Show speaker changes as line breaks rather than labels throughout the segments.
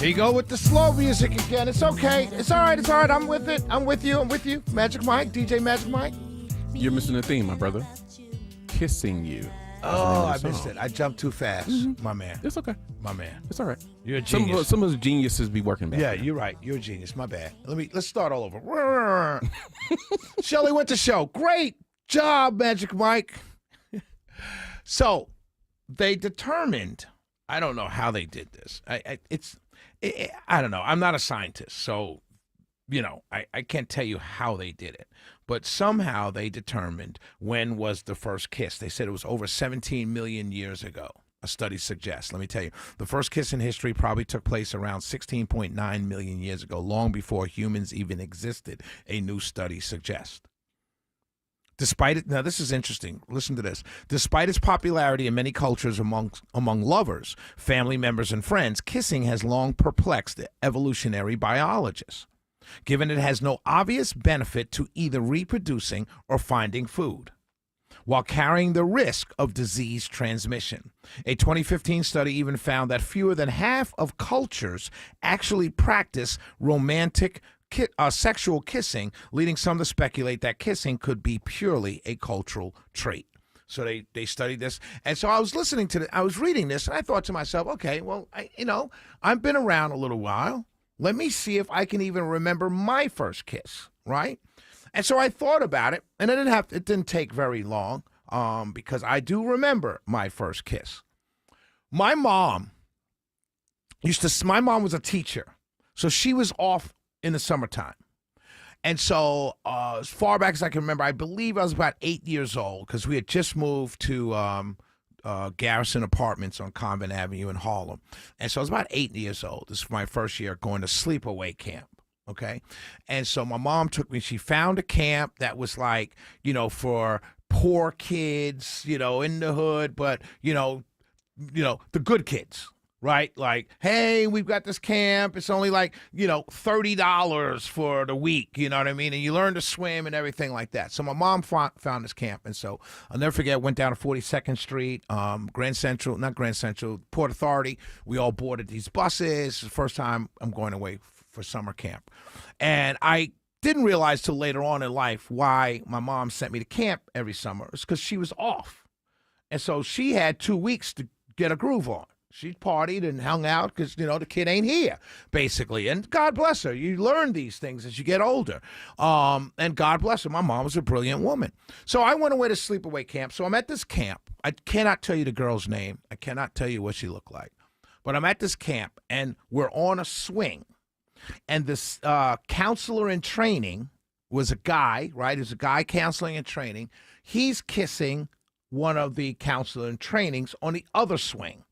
Here you go with the slow music again. It's okay. It's all right. It's all right. I'm with it. I'm with you. I'm with you. Magic Mike, DJ Magic Mike.
You're missing the theme, my brother. Kissing You.
Oh, I missed it. I jumped too fast, my man.
It's okay.
My man.
It's all right.
You're a genius.
Some of the geniuses be working back.
Yeah, you're right. You're a genius. My bad. Let's start all over. Shelley Winter Show. Great job, Magic Mike. So they determined. I don't know how they did this. I don't know. I'm not a scientist, so I can't tell you how they did it. But somehow they determined when was the first kiss. They said it was over 17 million years ago. A study suggests. Let me tell you, the first kiss in history probably took place around 16.9 million years ago, long before humans even existed, a new study suggests. Despite it, now this is interesting. Listen to this. Despite its popularity in many cultures among lovers, family members, and friends, kissing has long perplexed evolutionary biologists, given it has no obvious benefit to either reproducing or finding food, while carrying the risk of disease transmission. A 2015 study even found that fewer than half of cultures actually practice romantic sexual kissing, leading some to speculate that kissing could be purely a cultural trait. So they studied this. And so I was listening to I was reading this, and I thought to myself, okay, well, I've been around a little while. Let me see if I can even remember my first kiss, right? And so I thought about it, and it didn't take very long, because I do remember my first kiss. My mom was a teacher, so she was off in the summertime. And so as far back as I can remember, I believe I was about 8 years old, because we had just moved to Garrison Apartments on Convent Avenue in Harlem. And so I was about 8 years old. This was my first year going to sleepaway camp. Okay. And so my mom took me, she found a camp that was like, for poor kids, in the hood, but, the good kids, right? Like, hey, we've got this camp. It's only like, $30 for the week, you know what I mean? And you learn to swim and everything like that. So my mom found this camp. And so I'll never forget, went down to 42nd Street, not Grand Central, Port Authority. We all boarded these buses. It's the first time I'm going away for summer camp. And I didn't realize till later on in life why my mom sent me to camp every summer. It's because she was off. And so she had 2 weeks to get a groove on. She partied and hung out because, the kid ain't here, basically. And God bless her. You learn these things as you get older. And God bless her. My mom was a brilliant woman. So I went away to sleepaway camp. So I'm at this camp. I cannot tell you the girl's name. I cannot tell you what she looked like. But I'm at this camp, and we're on a swing. And this counselor in training was a guy, right? There's a guy counseling and training. He's kissing one of the counselor in trainings on the other swing.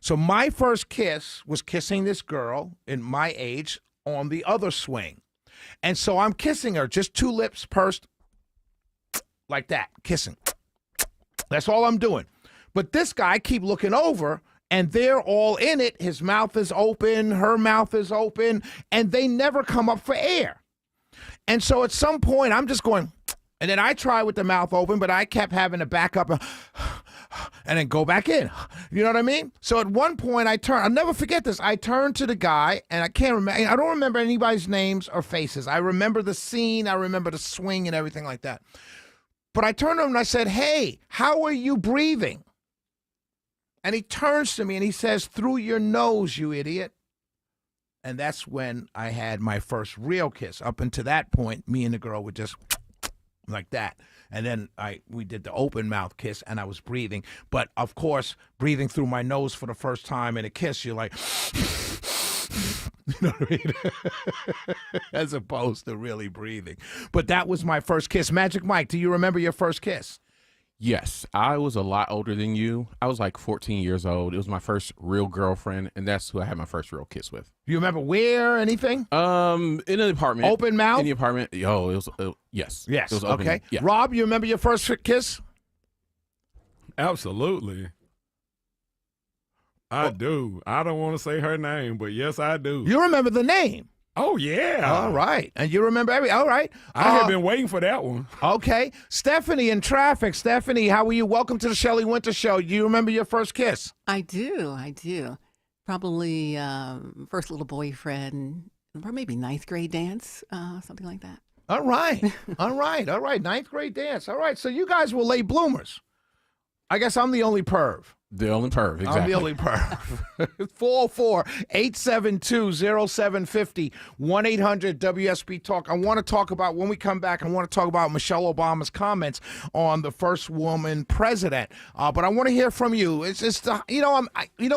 So my first kiss was kissing this girl in my age on the other swing. And so I'm kissing her, just two lips pursed like that, kissing. That's all I'm doing. But this guy keep looking over, and they're all in it. His mouth is open, her mouth is open, and they never come up for air. And so at some point, I'm just going, and then I try with the mouth open, but I kept having to back up and then go back in. You know what I mean? So at one point, I'll never forget this. I turned to the guy, and I don't remember anybody's names or faces. I remember the scene. I remember the swing and everything like that. But I turned to him and I said, hey, how are you breathing? And he turns to me and he says, through your nose, you idiot. And that's when I had my first real kiss. Up until that point, me and the girl were just like that. And then we did the open mouth kiss, and I was breathing. But, of course, breathing through my nose for the first time in a kiss, you're like, you know what I mean? As opposed to really breathing. But that was my first kiss. Magic Mike, do you remember your first kiss?
Yes, I was a lot older than you. I was like 14 years old. It was my first real girlfriend, and that's who I had my first real kiss with.
You remember where, anything?
In an apartment.
Open mouth?
In the apartment. Yo, it was, yes.
Yes,
it was open,
okay.
Yeah.
Rob, you remember your first kiss?
Absolutely. I do. I don't want to say her name, but yes, I do.
You remember the name?
Oh, yeah.
All right. And you remember all right.
I have been waiting for that one.
Okay. Stephanie in traffic. Stephanie, how are you? Welcome to the Shelley Winter Show. Do you remember your first kiss?
I do. Probably first little boyfriend, or maybe ninth grade dance, something like that.
All right. All right. Ninth grade dance. All right. So you guys were late bloomers. I guess I'm the only perv.
The only perv, exactly.
I'm the only perv. 404-872-0750, 1-800-WSB Talk. I want to talk about, when we come back, I want to talk about Michelle Obama's comments on the first woman president. But I want to hear from you. It's just, you know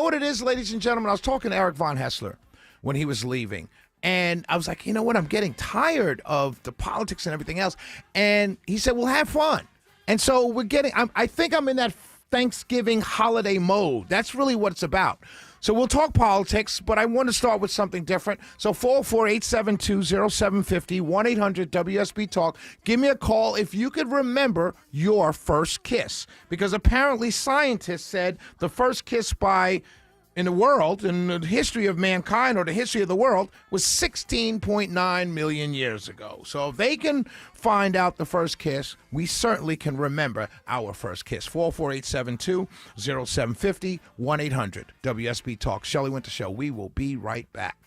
what it is, ladies and gentlemen? I was talking to Eric Von Hessler when he was leaving. And I was like, you know what? I'm getting tired of the politics and everything else. And he said, well, have fun. And so I think I'm in that Thanksgiving holiday mode. That's really what it's about. So we'll talk politics, but I want to start with something different. So 404-872-0750, 1-800-WSB Talk. Give me a call if you could remember your first kiss. Because apparently scientists said the first kiss in the world, in the history of mankind or the history of the world, was 16.9 million years ago. So if they can find out the first kiss, we certainly can remember our first kiss. 404-872-0750, 1-800-WSB Talk. Shelley Winter Show. We will be right back.